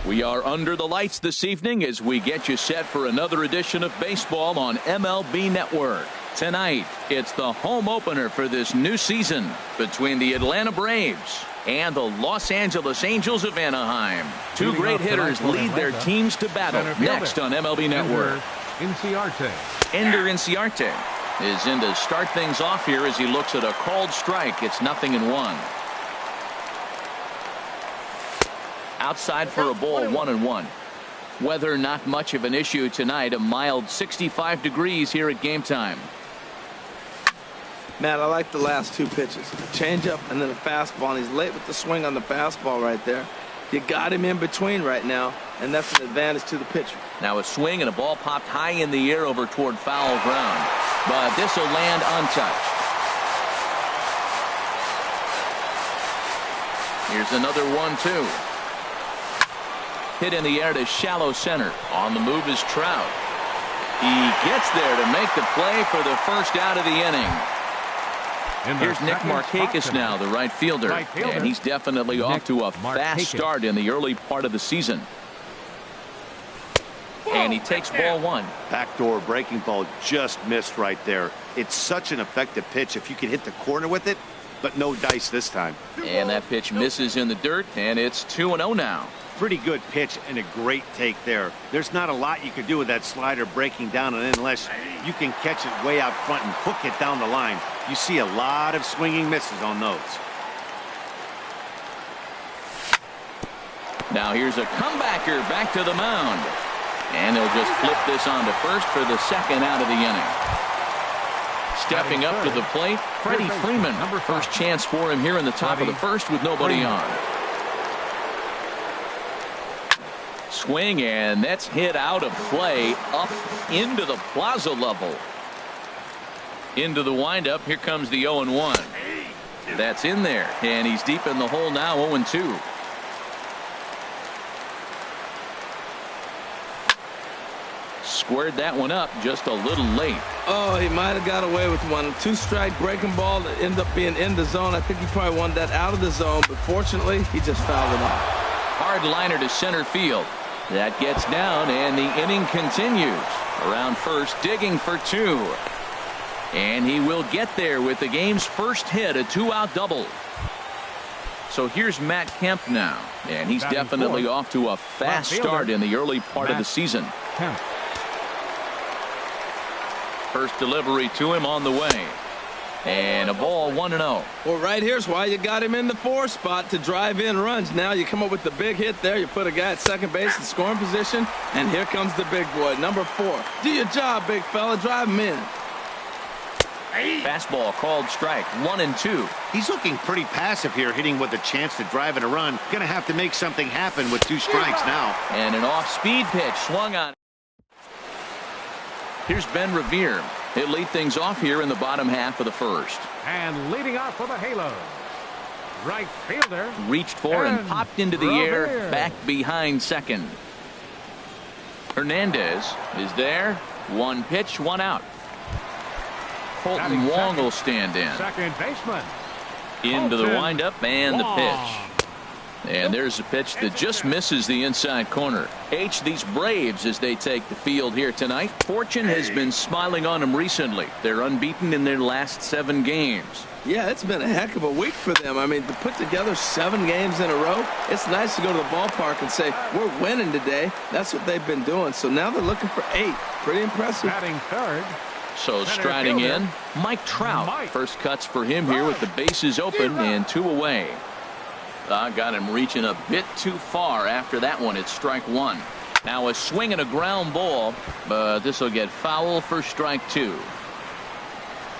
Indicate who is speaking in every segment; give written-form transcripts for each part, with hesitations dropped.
Speaker 1: We are under the lights this evening as we get you set for another edition of baseball on MLB Network. Tonight, it's the home opener for this new season between the Atlanta Braves and the Los Angeles Angels of Anaheim. Two great hitters lead their teams to battle next on MLB Network. Ender Inciarte is in to start things off here as he looks at a called strike. It's 0-1. Outside for a ball, 1-1. Weather not much of an issue tonight. A mild 65 degrees here at game time.
Speaker 2: Matt, I like the last two pitches. A changeup and then a fastball. And he's late with the swing on the fastball right there. You got him in between right now, and that's an advantage to the pitcher.
Speaker 1: Now a swing and a ball popped high in the air over toward foul ground. But this will land untouched. Here's another 1-2. Hit in the air to shallow center. On the move is Trout. He gets there to make the play for the first out of the inning. Here's Nick Markakis now, the right fielder. And he's definitely off to a fast start in the early part of the season. And he takes ball one.
Speaker 3: Backdoor breaking ball just missed right there. It's such an effective pitch if you can hit the corner with it, but no dice this time.
Speaker 1: And that pitch misses in the dirt, and it's 2-0 now.
Speaker 3: Pretty good pitch and a great take there. There's not a lot you can do with that slider breaking down and in unless you can catch it way out front and hook it down the line. You see a lot of swinging misses on those.
Speaker 1: Now here's a comebacker back to the mound. And he'll just flip this on to first for the second out of the inning. Stepping up to the plate, Freddie Freeman. First chance for him here in the top of the first with nobody on. Swing, and that's hit out of play up into the plaza level. Into the windup. Here comes the 0-1. That's in there, and he's deep in the hole now. 0-2. Squared that one up just a little late.
Speaker 2: Oh, he might have got away with one. Two-strike breaking ball that ended up being in the zone. I think he probably wanted that out of the zone, but fortunately, he just fouled it off.
Speaker 1: Hard liner to center field. That gets down, and the inning continues. Around first, digging for two. And he will get there with the game's first hit, a two-out double. So here's Matt Kemp now, and he's definitely off to a fast start in the early part of the season. First delivery to him on the way. And a ball, 1-0.
Speaker 2: Well, right here's why you got him in the 4 spot to drive in runs. Now you come up with the big hit there. You put a guy at second base in scoring position, and here comes the big boy, number 4. Do your job, big fella. Drive him in.
Speaker 1: Fastball called strike, 1-2.
Speaker 3: He's looking pretty passive here, hitting with a chance to drive in a run. Gonna have to make something happen with 2 strikes now.
Speaker 1: And an off-speed pitch swung on. Here's Ben Revere. He'll lead things off here in the bottom half of the first.
Speaker 4: And leading off for the Halos, right fielder.
Speaker 1: Reached for and popped into the air, back behind second. Hernandez is there. 1 pitch, 1 out. Colton Wong will stand in.
Speaker 4: Second baseman.
Speaker 1: Into the windup and the pitch. And there's a pitch that just misses the inside corner. These Braves, as they take the field here tonight, fortune has been smiling on them recently. They're unbeaten in their last 7 games.
Speaker 2: Yeah, it's been a heck of a week for them. I mean, to put together 7 games in a row, it's nice to go to the ballpark and say, we're winning today. That's what they've been doing. So now they're looking for 8. Pretty impressive.
Speaker 4: Batting third.
Speaker 1: So striding in, Mike Trout. First cuts for him here with the bases open and 2 away. Got him reaching a bit too far after that one. It's strike 1. Now a swing and a ground ball, but this will get foul for strike 2.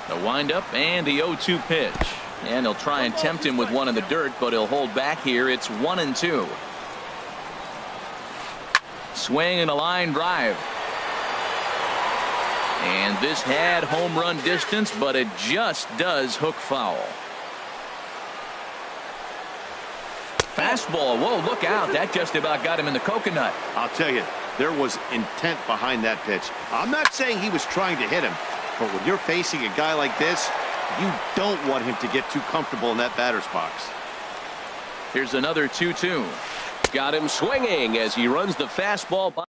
Speaker 1: The windup and the 0-2 pitch. And he'll try and tempt him with one in the dirt, but he'll hold back here. It's 1-2. Swing and a line drive. And this had home run distance, but it just does hook foul. Fastball. Whoa, look out. That just about got him in the coconut.
Speaker 3: I'll tell you, there was intent behind that pitch. I'm not saying he was trying to hit him, but when you're facing a guy like this, you don't want him to get too comfortable in that batter's box.
Speaker 1: Here's another 2-2. Got him swinging as he runs the fastball by.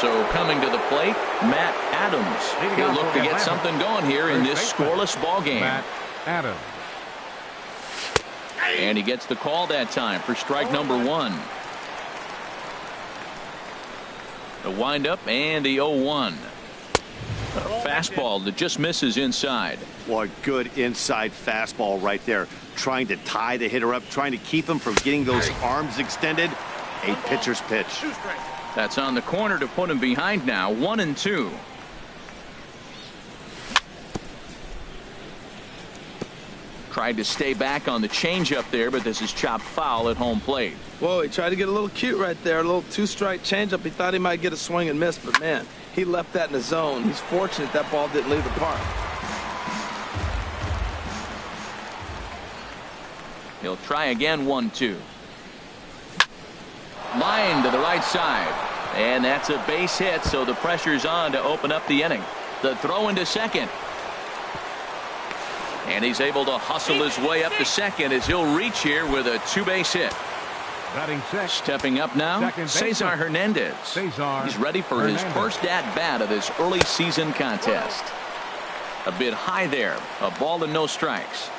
Speaker 1: So coming to the plate, Matt Adams. He'll look to get something going here in this scoreless ball game.
Speaker 4: Matt Adams.
Speaker 1: And he gets the call that time for strike number 1. The windup and the 0-1. A fastball that just misses inside.
Speaker 3: Well, a good inside fastball right there. Trying to tie the hitter up, trying to keep him from getting those arms extended. A pitcher's pitch.
Speaker 1: That's on the corner to put him behind now. 1-2. Tried to stay back on the changeup there, but this is chopped foul at home plate.
Speaker 2: Whoa, he tried to get a little cute right there. A little 2-strike changeup. He thought he might get a swing and miss, but man, he left that in the zone. He's fortunate that ball didn't leave the park.
Speaker 1: He'll try again. 1-2. Line to the right side. And that's a base hit, so the pressure's on to open up the inning. The throw into second. And he's able to hustle his way up to second as he'll reach here with a 2-base hit.
Speaker 4: Batting six.
Speaker 1: Stepping up now, Cesar Hernandez. He's ready for his first at-bat of this early season contest. A bit high there. A ball and no strikes.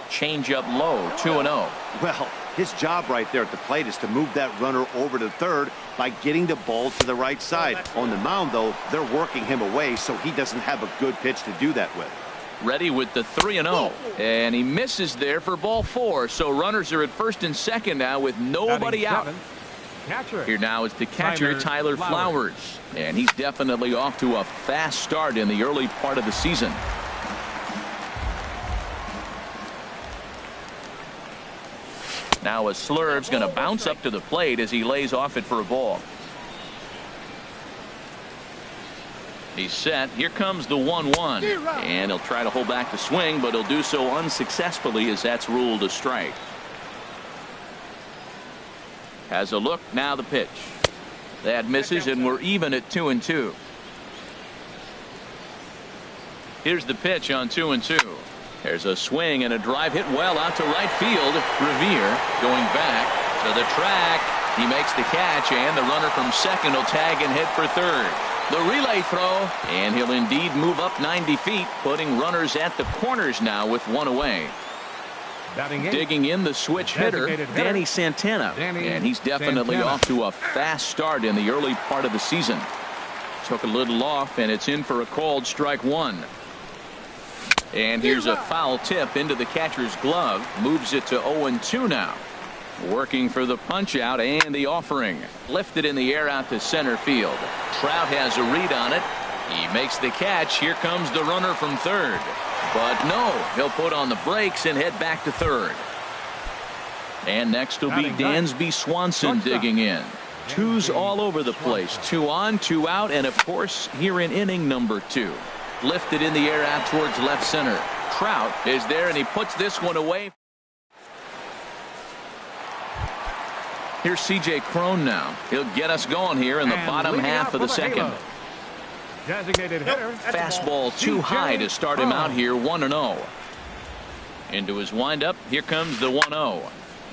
Speaker 1: Change up low. 2-0.
Speaker 3: Well, his job right there at the plate is to move that runner over to third by getting the ball to the right side. On the mound, though, they're working him away, so he doesn't have a good pitch to do that with.
Speaker 1: Ready with the 3-0. And he misses there for ball 4. So runners are at first and second now with nobody out. Here now is the catcher, Tyler Flowers. And he's definitely off to a fast start in the early part of the season. Now a Slurve's going to bounce up to the plate as he lays off it for a ball. He's set. Here comes the 1-1. And he'll try to hold back the swing, but he'll do so unsuccessfully as that's ruled a strike. Has a look. Now the pitch. That misses, and we're even at 2-2. Here's the pitch on 2-2. There's a swing and a drive hit well out to right field. Revere going back to the track. He makes the catch, and the runner from second will tag and hit for third. The relay throw, and he'll indeed move up 90 feet, putting runners at the corners now with one away. Digging in the switch hitter, Danny Santana. And he's definitely off to a fast start in the early part of the season. Took a little off, and it's in for a called strike 1. And here's a foul tip into the catcher's glove. Moves it to 0-2 now. Working for the punch out and the offering. Lifted in the air out to center field. Trout has a read on it. He makes the catch. Here comes the runner from third. But no, he'll put on the brakes and head back to third. And next will be Dansby Swanson digging in. Twos all over the place. 2 on, 2 out, and of course here in inning number 2. Lifted in the air out towards left center. Trout is there, and he puts this one away. Here's C.J. Cron now. He'll get us going here in the bottom half of the second.
Speaker 4: Designated hitter.
Speaker 1: Fastball too high to start him out here. 1-0. Into his windup. Here comes the 1-0.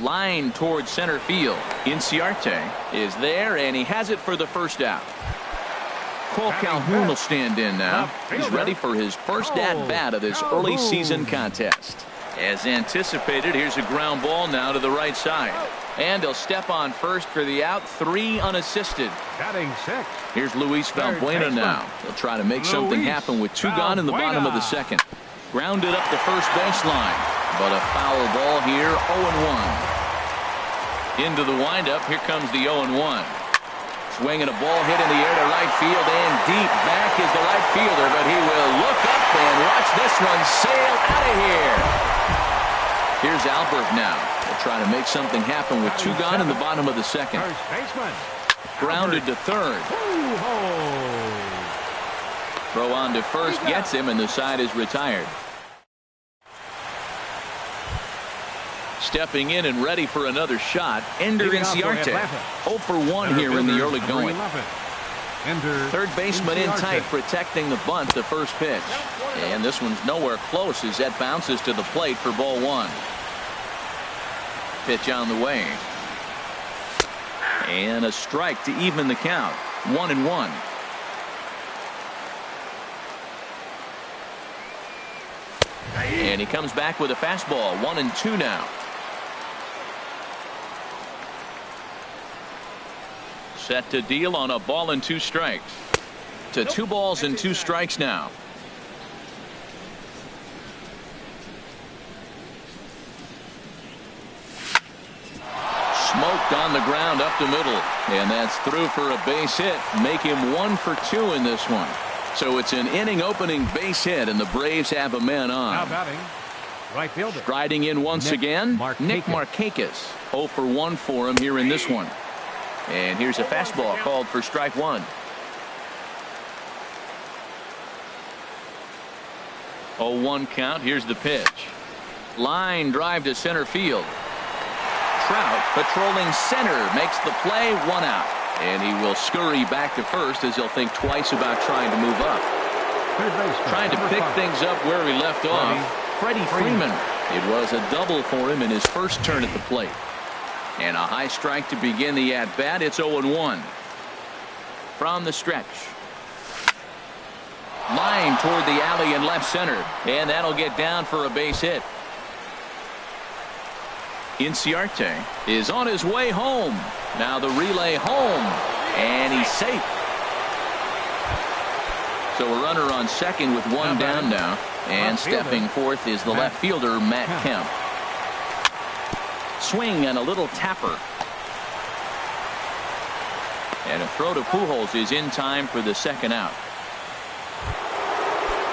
Speaker 1: Line towards center field. Inciarte is there, and he has it for the first out. Cole Calhoun will stand in now. He's ready for his first at-bat of this early season contest. As anticipated, here's a ground ball now to the right side. And he'll step on first for the out. 3 unassisted.
Speaker 4: Batting 6.
Speaker 1: Here's Luis Valbuena now. He'll try to make something happen with 2 gone in the bottom of the second. Grounded up the first baseline. But a foul ball here. 0-1. Into the windup. Here comes the 0-1. Swinging a ball hit in the air to right field, and deep back is the right fielder, but he will look up and watch this one sail out of here. Here's Albert now. They'll try to make something happen with 2 gone in the bottom of the second. Grounded to third. Throw on to first gets him, and the side is retired. Stepping in and ready for another shot, Ender Inciarte. 0 for 1 here in the early going.
Speaker 4: Ender
Speaker 1: Third baseman in
Speaker 4: Inciarte.
Speaker 1: tight, protecting the bunt, the first pitch. And this one's nowhere close as that bounces to the plate for ball one. Pitch on the way. And a strike to even the count. 1-1. And he comes back with a fastball. 1-2 now. Set to deal on a ball and 2 strikes. To 2 balls and 2 strikes now. Smoked on the ground up the middle. And that's through for a base hit. Make him 1 for 2 in this one. So it's an inning opening base hit, and the Braves have a man on.
Speaker 4: Now batting, right fielder.
Speaker 1: Striding in once again, Nick Markakis. 0 for 1 for him here in this one. And here's a fastball called for strike 1. 0-1 count. Here's the pitch. Line drive to center field. Trout patrolling center makes the play. 1 out. And he will scurry back to first as he'll think twice about trying to move up. Trying to pick things up where he left off. Freddie Freeman. It was a double for him in his first turn at the plate. And a high strike to begin the at-bat. It's 0-1. From the stretch. Line toward the alley in left center. And that'll get down for a base hit. Inciarte is on his way home. Now the relay home. And he's safe. So a runner on second with 1 down now. And stepping forth is the left fielder, Matt Kemp. Swing and a little tapper. And a throw to Pujols is in time for the second out.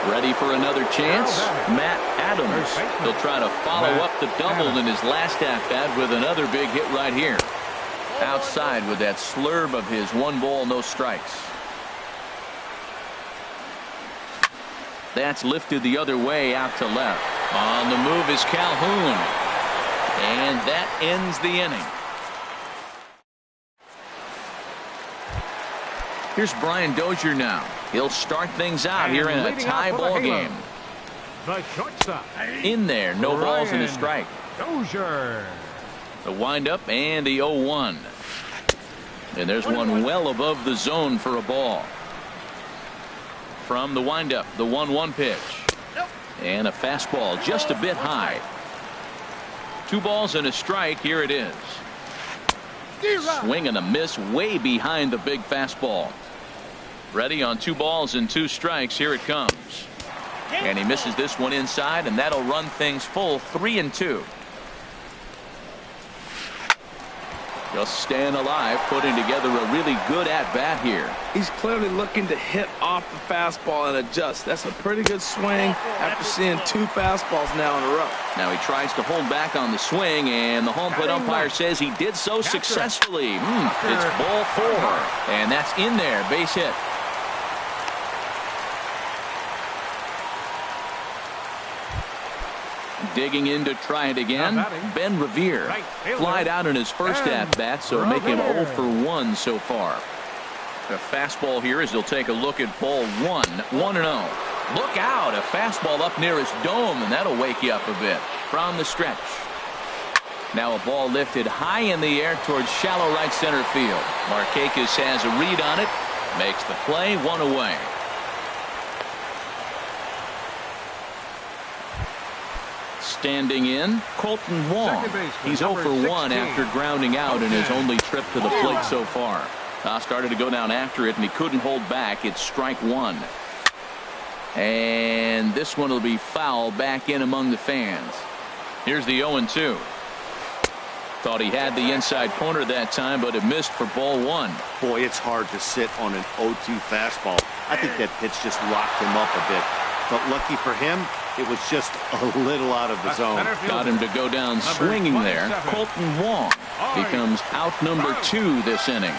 Speaker 1: Ready for another chance? Matt Adams. He'll try to follow up the double in his last at-bat with another big hit right here. Outside with that slurve of his 1 ball, no strikes. That's lifted the other way out to left. On the move is Calhoun. And that ends the inning. Here's Brian Dozier now. He'll start things out here in a tie ball game.
Speaker 4: The shortstop.
Speaker 1: In there, no balls and a strike.
Speaker 4: Dozier.
Speaker 1: The windup and the 0-1. And there's one well above the zone for a ball. From the windup, the 1-1 pitch. And a fastball just a bit high. 2 balls and a strike. Here it is. Swing and a miss way behind the big fastball. Ready on 2 balls and 2 strikes. Here it comes. And he misses this one inside, and that'll run things full 3-2. Just staying alive, putting together a really good at-bat here.
Speaker 2: He's clearly looking to hit off the fastball and adjust. That's a pretty good swing after seeing 2 fastballs now in a row.
Speaker 1: Now he tries to hold back on the swing, and the home plate umpire says he did so successfully. It's ball 4, and that's in there. Base hit. Digging in to try it again. Ben Revere flied out in his first at-bat, so make him 0 for 1 so far. A fastball here as he'll take a look at ball 1. 1-0. Look out. A fastball up near his dome, and that'll wake you up a bit. From the stretch. Now a ball lifted high in the air towards shallow right center field. Markakis has a read on it. Makes the play. 1 away. Standing in, Colton Wong. He's 0 for 1 after grounding out in his only trip to the plate so far. Started to go down after it, and he couldn't hold back. It's strike 1. And this one will be foul back in among the fans. Here's the 0-2. Thought he had the inside corner that time, but it missed for ball 1.
Speaker 3: Boy, it's hard to sit on an 0-2 fastball. I think that pitch just locked him up a bit. But lucky for him, it was just a little out of the zone.
Speaker 1: Got him to go down swinging there. Colton Wong becomes out number 2 this inning.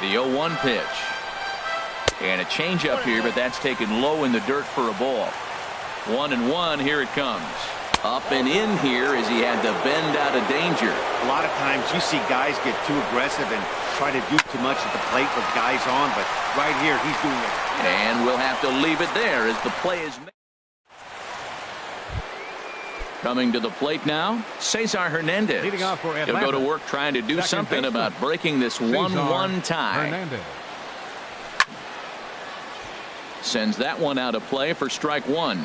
Speaker 1: The 0-1 pitch. And a changeup here, but that's taken low in the dirt for a ball. 1-1. Here it comes. Up and in here as he had to bend out of danger.
Speaker 3: A lot of times you see guys get too aggressive and try to do too much at the plate with guys on, but right here he's doing it.
Speaker 1: And we'll have to leave it there as the play is made. Coming to the plate now, Cesar Hernandez.
Speaker 4: Leading off for
Speaker 1: He'll go to work trying to do something about breaking this 1-1 tie.
Speaker 4: Hernandez.
Speaker 1: Sends that one out of play for strike one.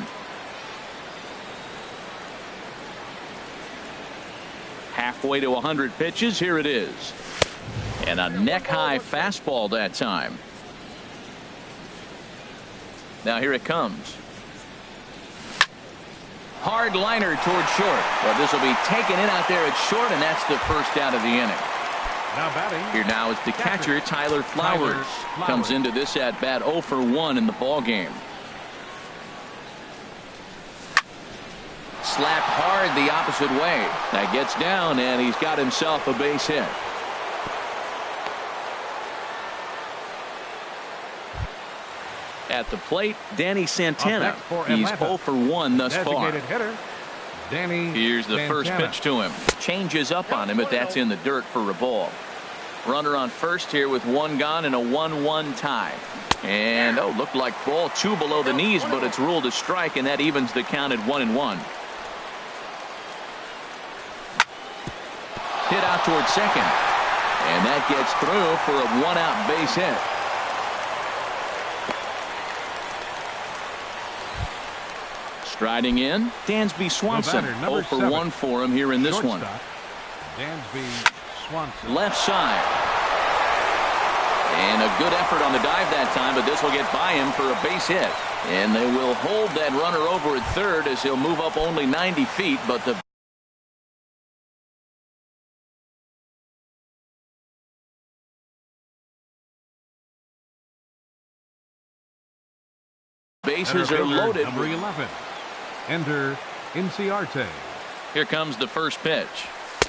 Speaker 1: Halfway to 100 pitches. Here it is. And a neck-high fastball that time. Now here it comes. Hard liner toward short. Well, this will be taken in out there at short, and that's the first out of the inning.
Speaker 4: Now batting.
Speaker 1: Here now is the catcher, Tyler Flowers. Comes into this at bat 0 for 1 in the ball game. Slapped hard the opposite way. That gets down, and he's got himself a base hit. At the plate, Danny Santana. He's 0 for 1 thus far.
Speaker 4: Hitter, Danny
Speaker 1: Here's the
Speaker 4: Santana.
Speaker 1: first pitch to him. Changes up on him, but that's in the dirt for a ball. Runner on first here with one gone and a 1-1 tie. And looked like ball 2 below the knees, but it's ruled a strike, and that evens the count at 1-1. Hit out toward second, and that gets through for a 1-out base hit. Striding in, Dansby Swanson. 0 for 1 for him here in this one.
Speaker 4: Dansby Swanson.
Speaker 1: Left side. And a good effort on the dive that time, but this will get by him for a base hit. And they will hold that runner over at third as he'll move up only 90 feet, but the bases are loaded.
Speaker 4: Number 11. Ender Inciarte.
Speaker 1: Here comes the first pitch.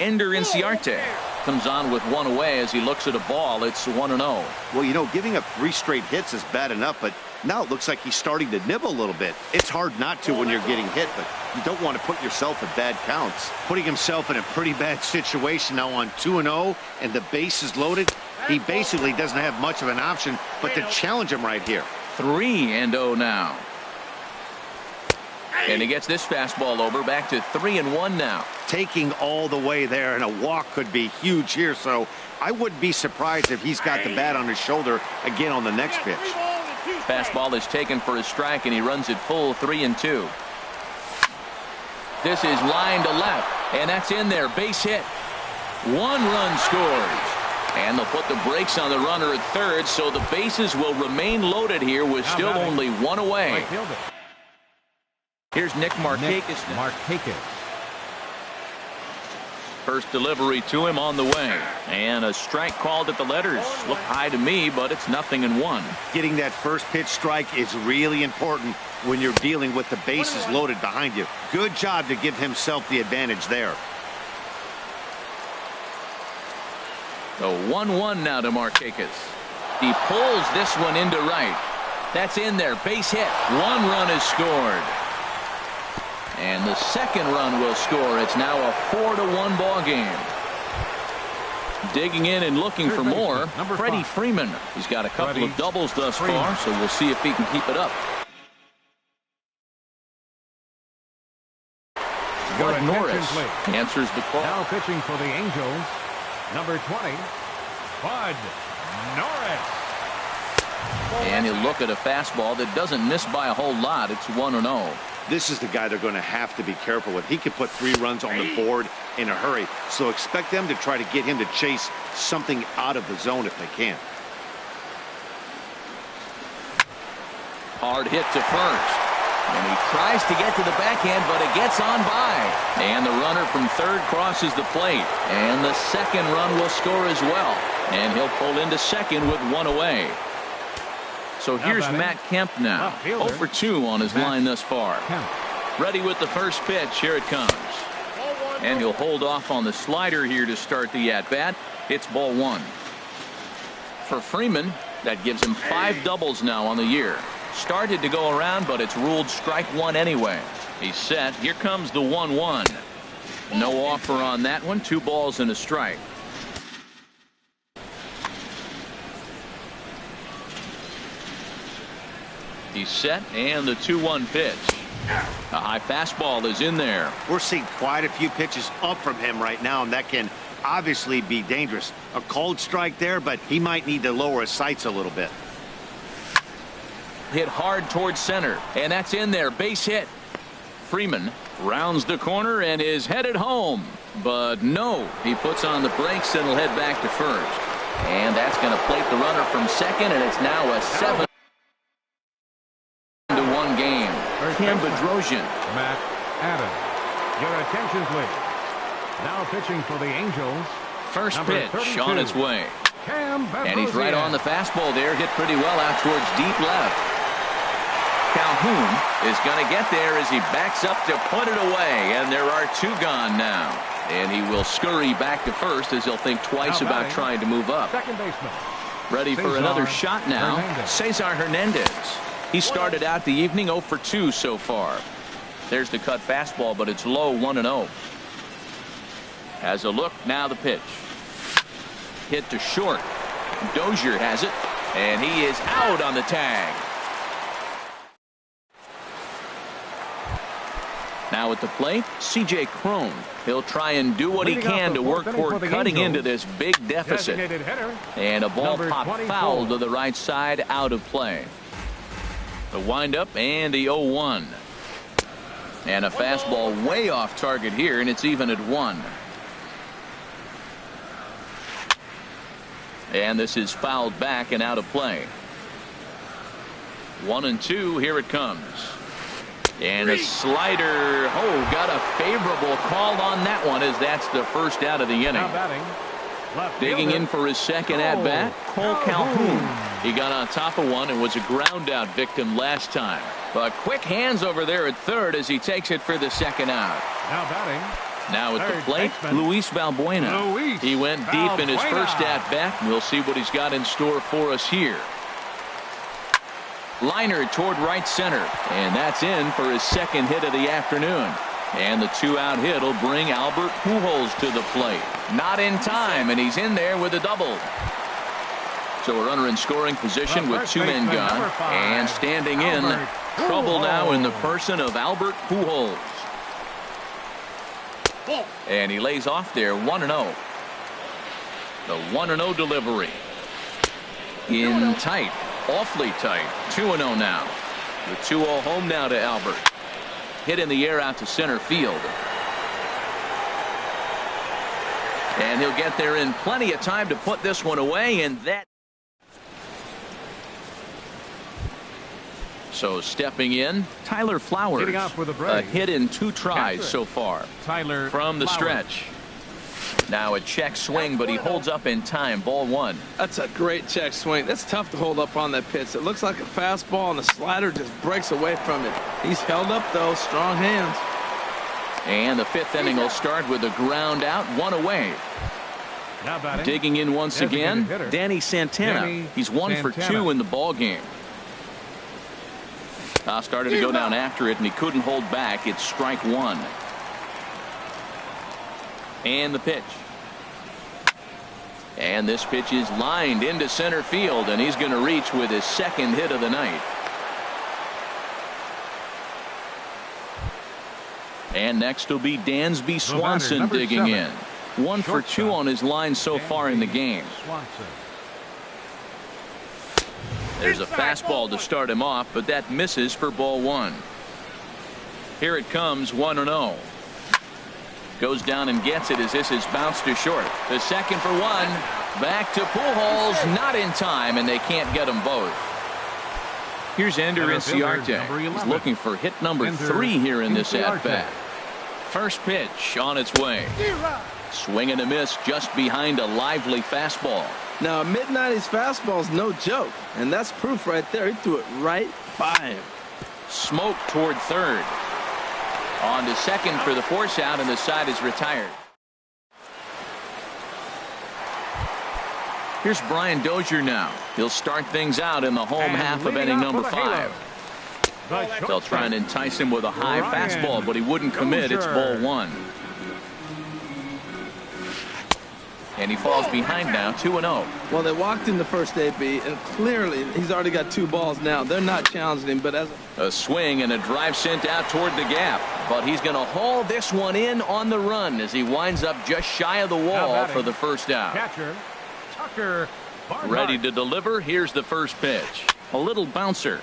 Speaker 1: Ender Inciarte comes on with one away as he looks at a ball. It's 1-0.
Speaker 3: Well, you know, giving up 3 straight hits is bad enough, but now it looks like he's starting to nibble a little bit. It's hard not to when you're getting hit, but you don't want to put yourself in bad counts. Putting himself in a pretty bad situation now on 2-0 and the base is loaded. He basically doesn't have much of an option but to challenge him right here.
Speaker 1: 3-0 now. And he gets this fastball over, back to 3-1 now.
Speaker 3: Taking all the way there, and a walk could be huge here, so I wouldn't be surprised if he's got the bat on his shoulder again on the next pitch.
Speaker 1: Fastball is taken for a strike, and he runs it full 3-2. This is line to left, and that's in there. Base hit. 1 run scores. And they'll put the brakes on the runner at third, so the bases will remain loaded here with still only 1 away. Here's Nick Markakis. First delivery to him on the way. And a strike called at the letters. Look high to me, but it's 0-1.
Speaker 3: Getting that first pitch strike is really important when you're dealing with the bases loaded behind you. Good job to give himself the advantage there.
Speaker 1: So 1-1 now to Markakis. He pulls this one into right. That's in there. Base hit. 1 run is scored. And the second run will score. It's now a 4-1 ball game. Digging in and looking for more, Freddie Freeman. He's got a couple of doubles thus far, so we'll see if he can keep it up. Bud Norris answers the call.
Speaker 4: Now pitching for the Angels, number 20, Bud Norris.
Speaker 1: And he'll look at a fastball that doesn't miss by a whole lot. It's 1-0.
Speaker 3: This is the guy they're going to have to be careful with. He could put 3 runs on the board in a hurry, so expect them to try to get him to chase something out of the zone if they can.
Speaker 1: Hard hit to first. And he tries to get to the backhand, but it gets on by. And the runner from third crosses the plate. And the second run will score as well. And he'll pull into second with 1 away. So here's Matt Kemp now. 0 for 2 on his line thus far. Ready with the first pitch. Here it comes. And he'll hold off on the slider here to start the at-bat. It's ball 1. For Freeman, that gives him 5 doubles now on the year. Started to go around, but it's ruled strike 1 anyway. He's set. Here comes the 1-1. No offer on that one. 2 balls and a strike. He's set, and the 2-1 pitch. A high fastball is in there.
Speaker 3: We're seeing quite a few pitches up from him right now, and that can obviously be dangerous. A cold strike there, but he might need to lower his sights a little bit.
Speaker 1: Hit hard towards center, and that's in there. Base hit. Freeman rounds the corner and is headed home. But no, he puts on the brakes and will head back to first. And that's going to plate the runner from second, and it's now a 7-1 game. Cam Bedrosian.
Speaker 4: Matt Adams. Your attention, please. Now pitching for the Angels.
Speaker 1: First
Speaker 4: Number
Speaker 1: pitch
Speaker 4: 32.
Speaker 1: on its way.
Speaker 4: Cam
Speaker 1: And he's right on the fastball there. Hit pretty well out towards deep left. Calhoun is going to get there as he backs up to put it away. And there are 2 gone now. And he will scurry back to first as he'll think twice about trying to move up.
Speaker 4: Second baseman.
Speaker 1: Ready for another shot now. Cesar Hernandez. He started out the evening 0 for 2 so far. There's the cut fastball, but it's low, 1-0. Has a look. Now the pitch. Hit to short. Dozier has it, and he is out on the tag. Now at the plate, C.J. Cron. He'll try and do what he can to work toward cutting into this big deficit. And a ball popped foul to the right side, out of play. The windup and the 0-1. And a fastball way off target here, and it's even at 1. And this is fouled back and out of play. 1-2. Here it comes. And a slider. Oh, got a favorable call on that one, as that's the first out of the inning. Digging in for his second at bat, Cole Calhoun. He got on top of one and was a ground out victim last time. But quick hands over there at third as he takes it for the second out.
Speaker 4: Now batting.
Speaker 1: Now at the plate, Luis Valbuena. He went deep in his first at bat. We'll see what he's got in store for us here. Liner toward right center, and that's in for his second hit of the afternoon. And the 2-out hit will bring Albert Pujols to the plate. Not in time, and he's in there with a double. So a runner in scoring position with 2 men gone, and standing in, trouble now in the person of Albert Pujols. And he lays off there, 1-0. The 1-0 delivery. In tight. Awfully tight. 2-0 now. The 2-0 home now to Albert. Hit in the air out to center field. And he'll get there in plenty of time to put this one away, and that. So stepping in, Tyler Flowers. A hit in 2 tries so far.
Speaker 4: Tyler
Speaker 1: from the stretch. Now a check swing, but he holds up in time. Ball 1.
Speaker 2: That's a great check swing. That's tough to hold up on that pitch. It looks like a fastball, and the slider just breaks away from it. He's held up, though. Strong hands.
Speaker 1: And the 5th inning will start with a ground out, 1 away.
Speaker 4: Now
Speaker 1: digging in once again, Danny Santana. He's 1 for 2 in the ball game. Started to go down after it, and he couldn't hold back. It's strike 1. And the pitch. And this pitch is lined into center field, and he's going to reach with his second hit of the night. And next will be Dansby Swanson digging in. 1 for 2 on his line so far in the game. There's a fastball to start him off, but that misses for ball 1. Here it comes, 1-0. Goes down and gets it as this is bounced to short. The second for 1. Back to Pujols, not in time, and they can't get them both. Here's Ender Inciarte. He's looking for hit number 3 here in this at-bat. First pitch on its way. Swing and a miss just behind a lively fastball.
Speaker 2: Now, a mid-90s fastball is no joke, and that's proof right there. He threw it right by him.
Speaker 1: Smoke toward third. On to second for the force out, and the side is retired. Here's Brian Dozier now. He'll start things out in the home half of inning number 5. They'll try and entice him with a high fastball, but he wouldn't commit. It's ball one. And he falls behind now, 2-0.
Speaker 2: Well, they walked in the first AB, and clearly he's already got 2 balls now. They're not challenging him, but as
Speaker 1: a swing and a drive sent out toward the gap. But he's going to haul this one in on the run as he winds up just shy of the wall for the first out.
Speaker 4: Catcher, Tucker.
Speaker 1: Ready to deliver. Here's the first pitch. A little bouncer.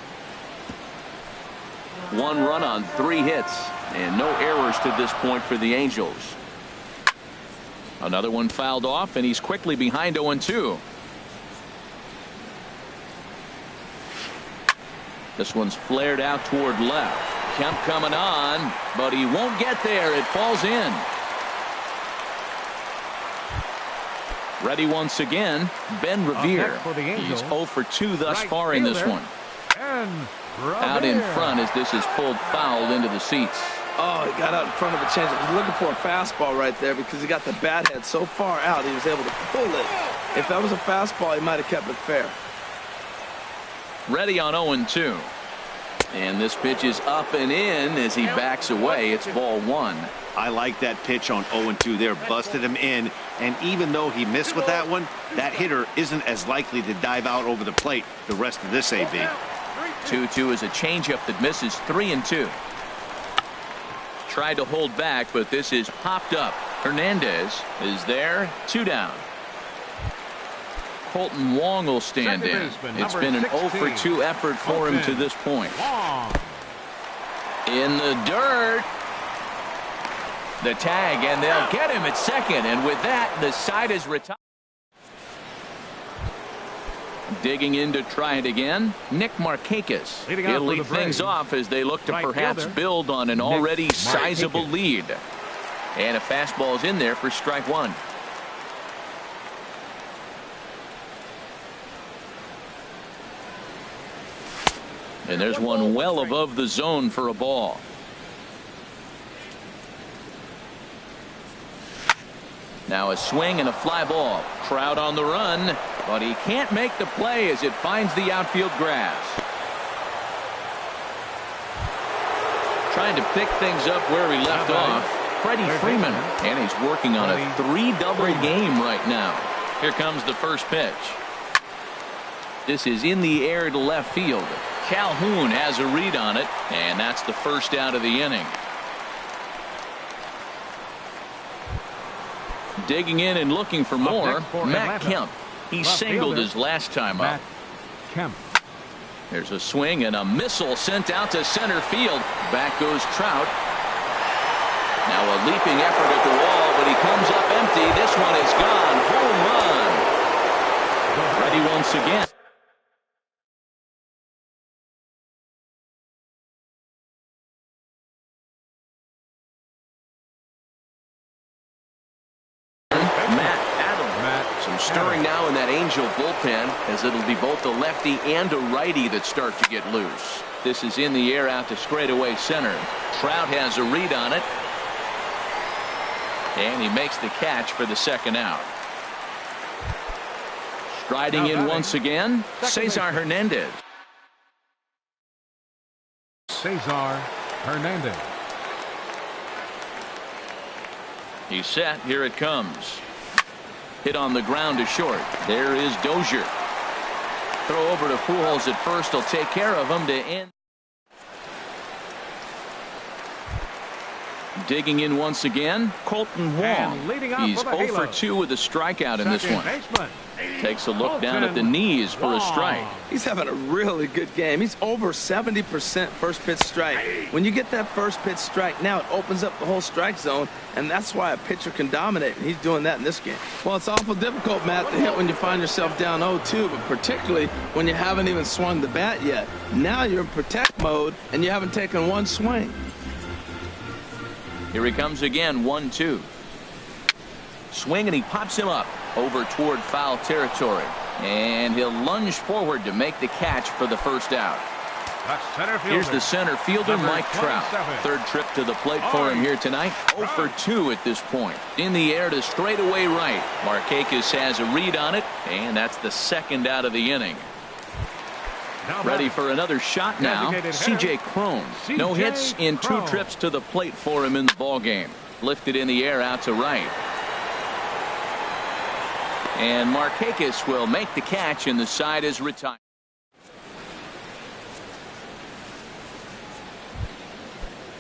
Speaker 1: 1 run on 3 hits, and no errors to this point for the Angels. Another one fouled off, and he's quickly behind 0-2. This one's flared out toward left. Kemp coming on, but he won't get there. It falls in. Ready once again, Ben Revere. He's 0 for 2 thus far in this one. Out in front as this is pulled foul into the seats.
Speaker 2: Oh, he got out in front of the changeup. He's looking for a fastball right there because he got the bat head so far out he was able to pull it. If that was a fastball, he might have kept it fair.
Speaker 1: Ready on 0-2. And this pitch is up and in as he backs away. It's ball one.
Speaker 3: I like that pitch on 0-2 there. Busted him in. And even though he missed with that one, that hitter isn't as likely to dive out over the plate the rest of this AB.
Speaker 1: 2-2 is a changeup that misses 3-2. Tried to hold back, but this is popped up. Hernandez is there. 2 down. Colton Wong will stand in. It's been an 0 for 2 effort for him to this point. In the dirt. The tag, and they'll get him at second. And with that, the side is retired. Digging in to try it again, Nick Markakis. He'll lead things off as they look to perhaps build on an already sizable lead. And a fastball is in there for strike one. And there's one well above the zone for a ball. Now a swing and a fly ball. Trout on the run, but he can't make the play as it finds the outfield grass. Trying to pick things up where he left off, Freddie Freeman, and he's working on a 3-double game right now. Here comes the first pitch. This is in the air to left field. Calhoun has a read on it, and that's the first out of the inning. Digging in and looking for more, Matt Kemp. He singled his last time up. There's a swing and a missile sent out to center field. Back goes Trout. Now a leaping effort at the wall, but he comes up empty. This one is gone. Home run. Ready once again. Stirring now in that Angel bullpen as it'll be both a lefty and a righty that start to get loose. This is in the air out to straightaway center. Trout has a read on it. And he makes the catch for the second out. Striding in once again, Cesar Hernandez.
Speaker 4: Cesar Hernandez.
Speaker 1: He's set. Here it comes. Hit on the ground to short. There is Dozier. Throw over to Pujols at first. He'll take care of him to end. Digging in once again, Colton Wong. He's 0 for 2 with a strikeout in this one. Takes a look down at the knees for a strike.
Speaker 2: He's having a really good game. He's over 70% first pitch strike. When you get that first pitch strike, now it opens up the whole strike zone, and that's why a pitcher can dominate, and he's doing that in this game. Well, it's awful difficult, Matt, to hit when you find yourself down 0-2, but particularly when you haven't even swung the bat yet. Now you're in protect mode, and you haven't taken one swing.
Speaker 1: Here he comes again, 1-2. Swing, and he pops him up over toward foul territory. And he'll lunge forward to make the catch for the first out. Here's the center fielder, Mike Trout. Third trip to the plate for him here tonight. 0 for 2 at this point. In the air to straightaway right. Markakis has a read on it, and that's the second out of the inning. Ready for another shot now. C.J. Cron. No hits in 2 trips to the plate for him in the ball game. Lifted in the air out to right. And Markakis will make the catch, and the side is retired.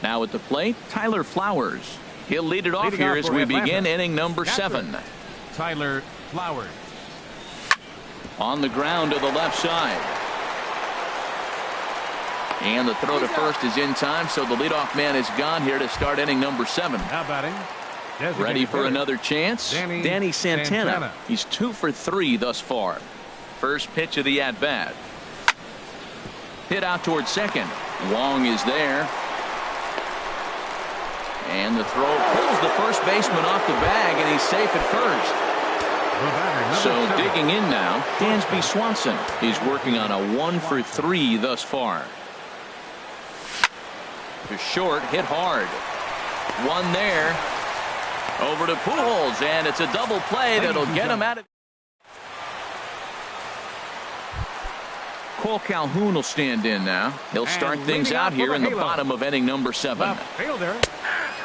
Speaker 1: Now at the plate, Tyler Flowers. He'll lead it off here as we begin inning number 7.
Speaker 4: Tyler Flowers.
Speaker 1: On the ground to the left side. And the throw to first is in time, so the leadoff man is gone here to start inning number 7.
Speaker 4: Now batting.
Speaker 1: Ready for another chance? Danny Santana. He's 2 for 3 thus far. First pitch of the at-bat. Hit out towards second. Wong is there. And the throw pulls the first baseman off the bag, and he's safe at first. So digging in now, Dansby Swanson. He's working on a 1 for 3 thus far. To short, hit hard. One there. Over to Pujols, and it's a double play that'll get him out of. Cole Calhoun will stand in now. He'll start things out here in the bottom of inning number 7.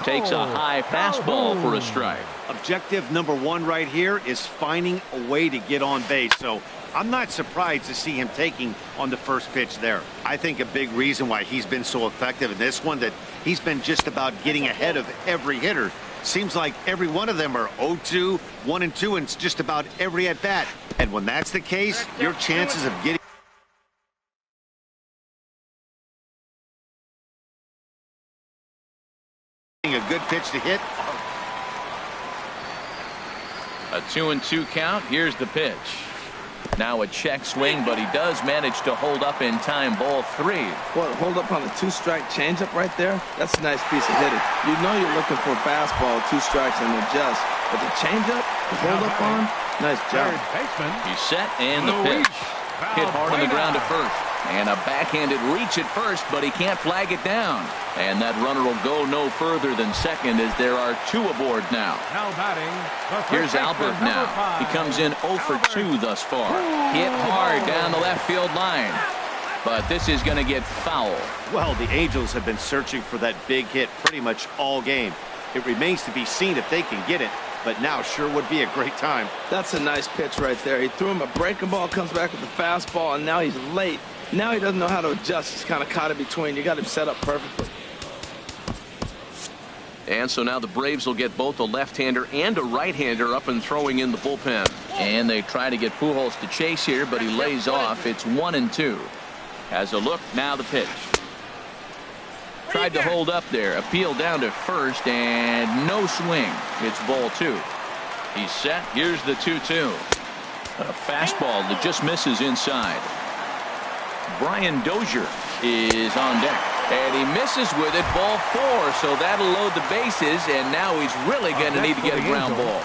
Speaker 1: Takes a high fastball for a strike.
Speaker 3: Objective number 1 right here is finding a way to get on base. So I'm not surprised to see him taking on the first pitch there. I think a big reason why he's been so effective in this one, that he's been just about getting ahead of every hitter. Seems like every one of them are 0-2, 1-2, and it's just about every at bat. And when that's the case, your chances of getting a good pitch to hit.
Speaker 1: A 2-2 count. Here's the pitch. Now a check swing, but he does manage to hold up in time. Ball 3.
Speaker 2: Well, hold up on the 2-strike changeup right there. That's a nice piece of hitting. You know you're looking for a fastball, 2 strikes and adjust. But the changeup, the hold up on, nice job.
Speaker 1: He's set, and the pitch. Hit hard on the ground to first. And a backhanded reach at first, but he can't flag it down. And that runner will go no further than second, as there are 2 aboard now. Here's Albert now. He comes in 0 for 2 thus far. Hit hard down the left field line. But this is going to get foul.
Speaker 3: Well, the Angels have been searching for that big hit pretty much all game. It remains to be seen if they can get it, but now sure would be a great time.
Speaker 2: That's a nice pitch right there. He threw him a breaking ball, comes back with a fastball, and now he's late. Now he doesn't know how to adjust. He's kind of caught in between. You got him set up perfectly.
Speaker 1: And so now the Braves will get both a left-hander and a right-hander up and throwing in the bullpen. And they try to get Pujols to chase here, but he lays off. It's 1-2. Has a look. Now the pitch. Tried to hold up there. Appeal down to first, and no swing. It's ball 2. He's set. Here's the 2-2. A fastball that just misses inside. Brian Dozier is on deck, and he misses with it. Ball 4, so that'll load the bases, and now he's really going to need to get a ground ball.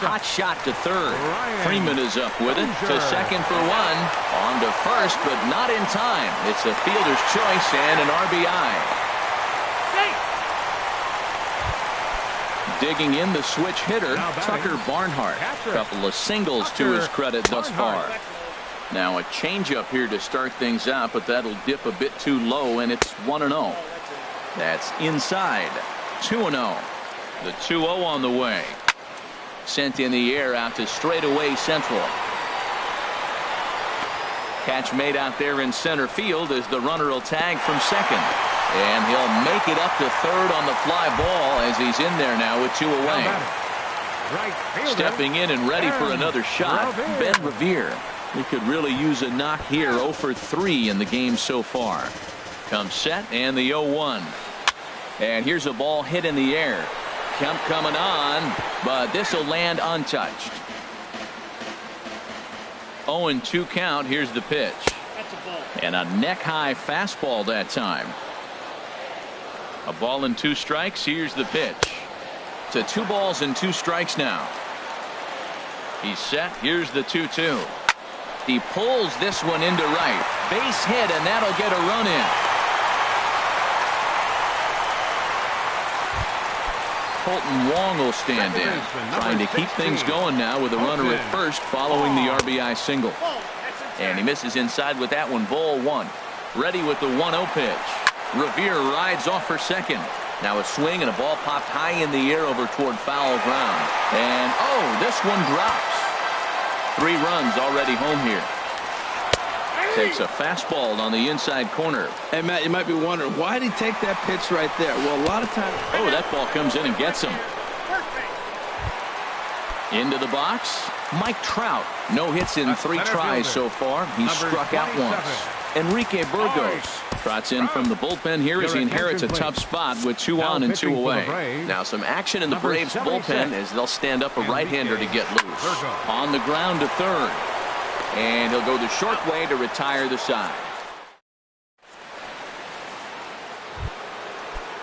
Speaker 1: Hot shot to third. Freeman is up with it to second for 1. On to first, but not in time. It's a fielder's choice and an RBI. Digging in, the switch hitter, Tucker Barnhart. A couple of singles to his credit thus far. Now a changeup here to start things out, but that'll dip a bit too low, and it's 1-0. That's inside. 2-0. The 2-0 on the way. Sent in the air out to straightaway central. Catch made out there in center field as the runner will tag from second. And he'll make it up to third on the fly ball as he's in there now with 2 away. Stepping in and ready for another shot, Ben Revere. He could really use a knock here. 0 for 3 in the game so far. Comes set, and the 0-1. And here's a ball hit in the air. Kemp coming on, but this will land untouched. 0-2 count. Here's the pitch. And a neck-high fastball that time. A ball and 2 strikes. Here's the pitch. To 2 balls and 2 strikes now. He's set. Here's the 2-2. He pulls this one into right. Base hit, and that'll get a run in. Colton Wong will stand in, trying to keep things going now with a runner at first following the RBI single. And he misses inside with that one. Ball one. Ready with the 1-0 pitch. Revere rides off for second. Now a swing and a ball popped high in the air over toward foul ground. And this one drops. 3 runs already home here. Takes a fastball on the inside corner.
Speaker 2: Hey, Matt, you might be wondering, why did he take that pitch right there? Well, a lot of times...
Speaker 1: That ball comes in and gets him. Into the box, Mike Trout. No hits in 3 tries so far. He struck out once. Enrique Burgos trots in from the bullpen here as he inherits a tough spot with 2 on and 2 away. Now some action in the Braves bullpen as they'll stand up a right-hander to get loose. On the ground to third. And he'll go the short way to retire the side.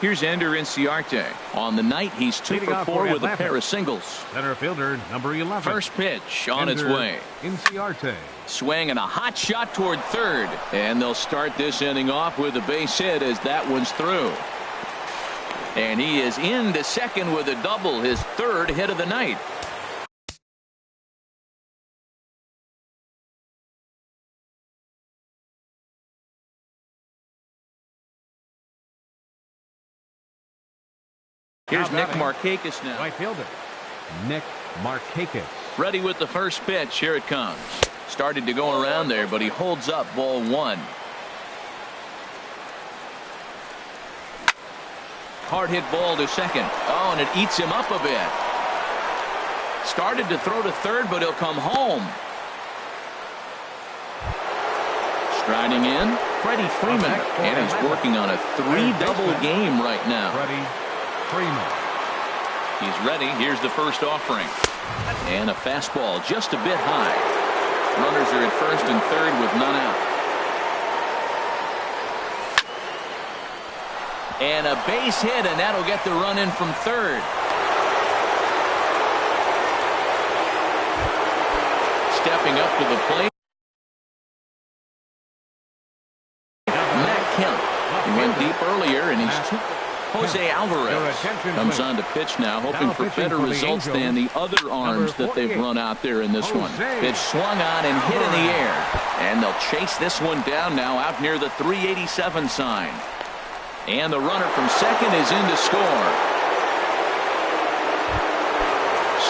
Speaker 1: Here's Ender Inciarte. On the night, he's 2 for 4 with a pair of singles.
Speaker 4: Center fielder, number 11.
Speaker 1: First pitch on its way.
Speaker 4: Inciarte.
Speaker 1: Swing and a hot shot toward third. And they'll start this inning off with a base hit as that one's through. And he is into second with a double, his 3rd hit of the night. Here's Nick Markakis now.
Speaker 4: Right fielder, Nick Markakis.
Speaker 1: Ready with the first pitch. Here it comes. Started to go around there, but he holds up ball 1. Hard hit ball to second. And it eats him up a bit. Started to throw to third, but he'll come home. Striding in, Freddie Freeman. And he's working on a 3-double game right now.
Speaker 4: Freddie Freeman.
Speaker 1: He's ready. Here's the first offering. And a fastball just a bit high. Runners are at first and third with none out. And a base hit, and that'll get the run in from third. Stepping up to the plate. Matt Kemp. He went deep earlier, and he's Jose Alvarez comes on to pitch now, hoping for better results than the other arms that they've run out there in this one. Pitch swung on and hit in the air. And they'll chase this one down now out near the 387 sign. And the runner from second is in to score.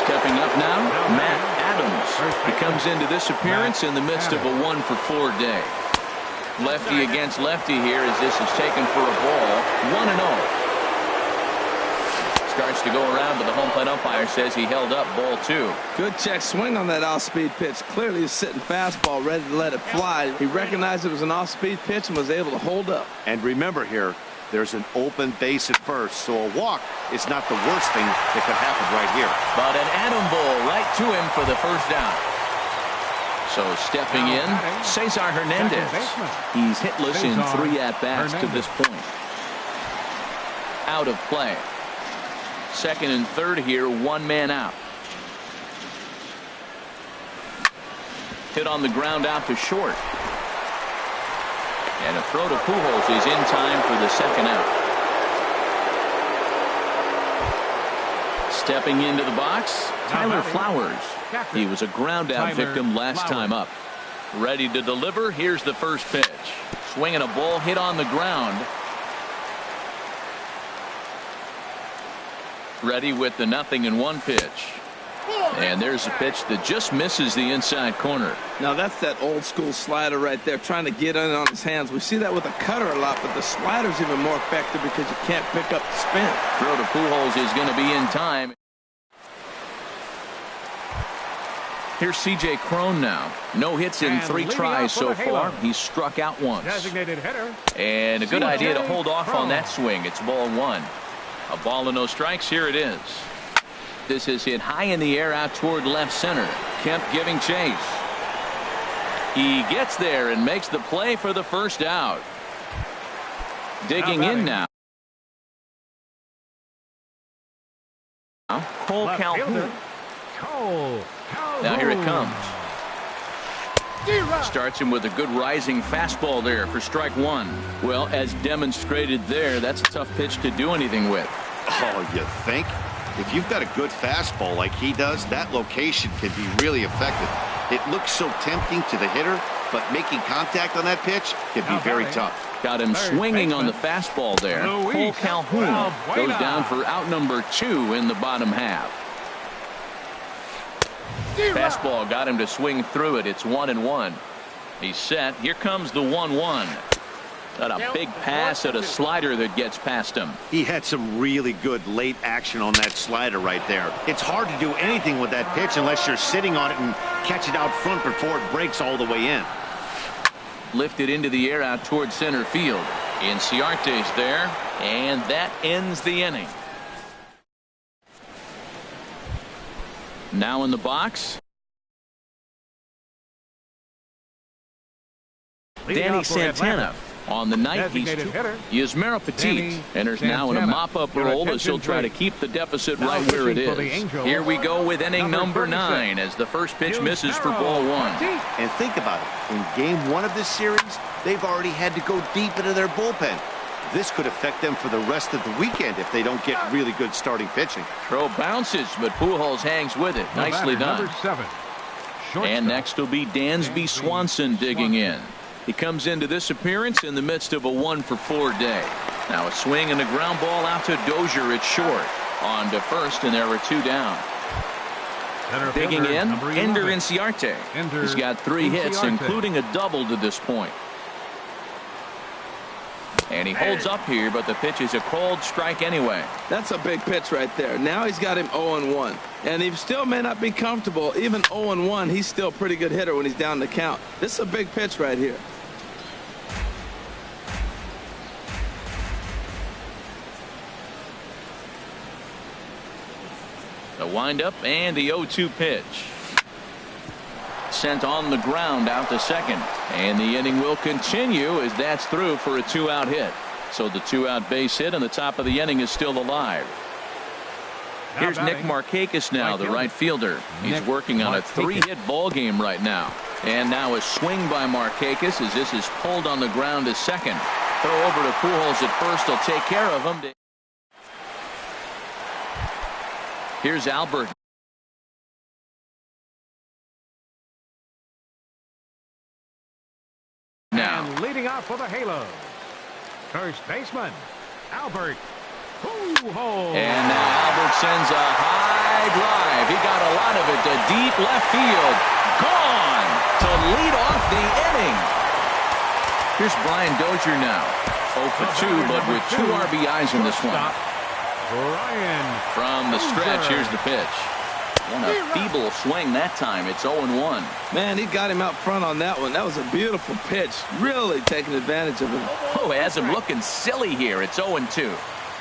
Speaker 1: Stepping up now, Matt Adams. He comes into this appearance in the midst of a 1-for-4 day. Lefty against lefty here as this is taken for a ball. 1-0. Starts to go around, but the home plate umpire says he held up ball 2.
Speaker 2: Good check swing on that off-speed pitch. Clearly he's sitting fastball ready to let it fly. He recognized it was an off-speed pitch and was able to hold up.
Speaker 3: And remember here, there's an open base at first, so a walk is not the worst thing that could happen right here.
Speaker 1: But an atom ball right to him for the first down. So stepping in, Cesar Hernandez. He's hitless in 3 at-bats to this point. Out of play. Second and third here, 1 man out. Hit on the ground out to short. And a throw to Pujols is in time for the second out. Stepping into the box, Tyler Flowers. He was a ground out victim last time up. Ready to deliver. Here's the first pitch. Swinging a ball hit on the ground. Ready with the 0-1 pitch. And there's a pitch that just misses the inside corner.
Speaker 2: Now that's that old school slider right there, trying to get in on his hands. We see that with a cutter a lot, but the slider's even more effective because you can't pick up the spin.
Speaker 1: Throw to Pujols is going to be in time. Here's C.J. Cron now. No hits in 3 tries so far. He's struck out once.
Speaker 4: Designated hitter.
Speaker 1: And a good idea to hold off on that swing. It's ball 1. A ball and no strikes. Here it is. This is hit high in the air out toward left center. Kemp giving chase. He gets there and makes the play for the first out. Digging in now. Cole Calhoun. Now here it comes. Starts him with a good rising fastball there for strike 1. Well, as demonstrated there, that's a tough pitch to do anything with.
Speaker 3: Oh, you think? If you've got a good fastball like he does, that location can be really effective. It looks so tempting to the hitter, but making contact on that pitch can be very tough.
Speaker 1: Got him swinging on the fastball there. Cole Calhoun goes down for out number 2 in the bottom half. Fastball got him to swing through it. It's 1-1. He's set. Here comes the 1-1. Got a big pass at a slider that gets past him.
Speaker 3: He had some really good late action on that slider right there. It's hard to do anything with that pitch unless you're sitting on it and catch it out front before it breaks all the way in.
Speaker 1: Lifted into the air out towards center field. Inciarte's there, and that ends the inning. Now in the box, Danny Santana. On the night, he's Yasmero Petit enters now in a mop-up role as he'll try to keep the deficit right where it is. Here we go with inning number 9 as the first pitch misses for ball 1.
Speaker 3: And think about it. In game 1 of this series, they've already had to go deep into their bullpen. This could affect them for the rest of the weekend if they don't get really good starting pitching.
Speaker 1: Throw bounces, but Pujols hangs with it. Nicely done. And next will be Dansby Swanson digging in. He comes into this appearance in the midst of a 1-for-4 day. Now a swing and a ground ball out to Dozier. It's short. On to first, and there are 2 down. Digging in, Ender Inciarte. He's got 3 hits, including a double to this point. And he holds up here, but the pitch is a called strike anyway.
Speaker 2: That's a big pitch right there. Now he's got him 0-1. And he still may not be comfortable. Even 0-1, he's still a pretty good hitter when he's down the count. This is a big pitch right here.
Speaker 1: The windup and the 0-2 pitch. Sent on the ground out to second. And the inning will continue as that's through for a 2-out hit. So the 2-out base hit and the top of the inning is still alive. Here's Nick Markakis now, the right fielder. He's working on a 3-hit ball game right now. And now a swing by Markakis as this is pulled on the ground to second. Throw over to Pujols at first. He'll take care of him. Here's Albert. Now
Speaker 4: leading off for the Halos, first baseman Albert Pujols.
Speaker 1: And now Albert sends a high drive. He got a lot of it to deep left field. Gone to lead off the inning. Here's Brian Dozier now. 0 for 2, but with 2 RBIs in this one.
Speaker 4: Brian
Speaker 1: from the stretch. Here's the pitch. And a feeble swing that time. It's 0-1.
Speaker 2: Man, he got him out front on that one. That was a beautiful pitch. Really taking advantage of him.
Speaker 1: Oh, has him looking silly here. It's 0-2.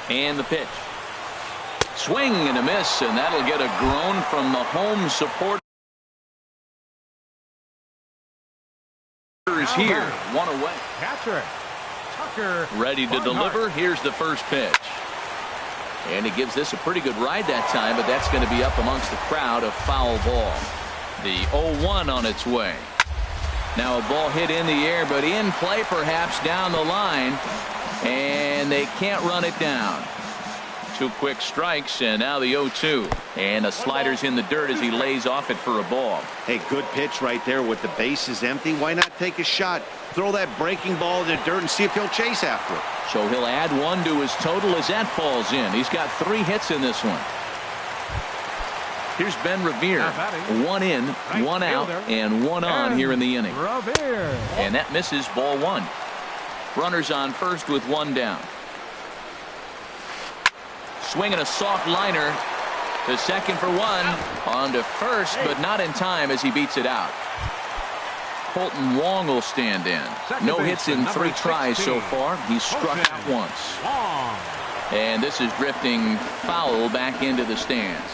Speaker 1: And the pitch. Swing and a miss, and that'll get a groan from the home supporters here. 1 away.
Speaker 4: Catcher Tucker
Speaker 1: ready to deliver. Here's the first pitch. And he gives this a pretty good ride that time, but that's going to be up amongst the crowd. A foul ball. The 0-1 on its way. Now a ball hit in the air, but in play perhaps down the line. And they can't run it down. 2 quick strikes, and now the 0-2. And a slider's in the dirt as he lays off it for a ball.
Speaker 3: Hey, good pitch right there with the bases empty. Why not take a shot? Throw that breaking ball in the dirt and see if he'll chase after it.
Speaker 1: So he'll add 1 to his total as that falls in. He's got 3 hits in this one. Here's Ben Revere. 1 in, 1 out, and 1 on here in the inning. And that misses ball 1. Runners on first with 1 down. Swinging a soft liner to second for 1. On to first, but not in time as he beats it out. Colton Wong will stand in. No hits in 3 tries so far. He's struck out once. And this is drifting foul back into the stands.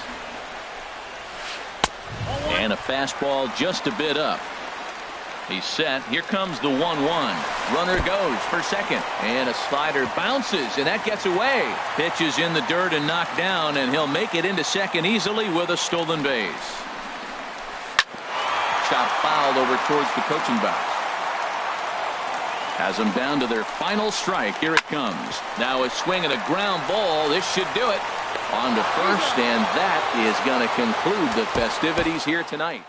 Speaker 1: And a fastball just a bit up. He's set. Here comes the 1-1. Runner goes for second. And a slider bounces, and that gets away. Pitch is in the dirt and knocked down, and he'll make it into second easily with a stolen base. Shot fouled over towards the coaching box. Has them down to their final strike. Here it comes. Now a swing and a ground ball. This should do it. On to first, and that is going to conclude the festivities here tonight.